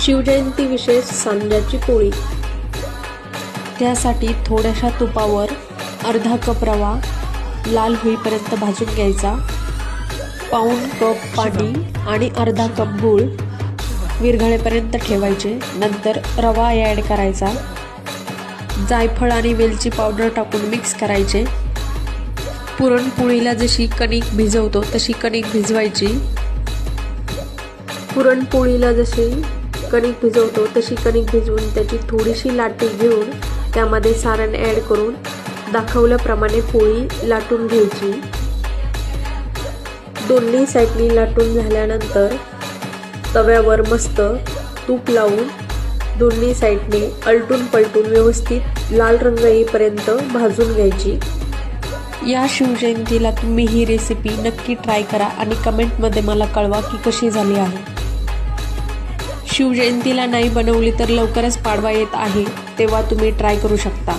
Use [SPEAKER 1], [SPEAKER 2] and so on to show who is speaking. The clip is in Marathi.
[SPEAKER 1] शिवजयंती विशेष सांज्याची पोळी। त्यासाठी थोड्याशा तुपावर अर्धा कप रवा लाल होईपर्यंत भाजून घ्यायचा। पाऊण कप पाणी आणि अर्धा कप गूळ विरघळेपर्यंत ठेवायचे। नंतर रवा ॲड करायचा। जायफळ आणि वेलची पावडर टाकून मिक्स करायचे। पुरणपोळीला जशी कणिक भिजवतो तशी कणिक भिजवायची। पुरणपोळीला जशी कणिक भिजवतो तशी कणिक भिजवून त्याची थोडीशी लाटी घेऊन त्यामध्ये सारण ॲड करून दाखवल्याप्रमाणे पोळी लाटून घ्यायची। दोन्ही साईडनी लाटून झाल्यानंतर तव्यावर मस्त तूप लावून दोन्ही साईडने अलटून पलटून व्यवस्थित लाल रंग येईपर्यंत भाजून घ्यायची। या शिवजयंतीला तुम्ही ही रेसिपी नक्की ट्राय करा आणि कमेंटमध्ये मला कळवा की कशी झाली आहे। शिवजयंतीला नाही बनवली तर लवकरच पाडवा येत आहे, तेव्हा तुम्ही ट्राय करू शकता।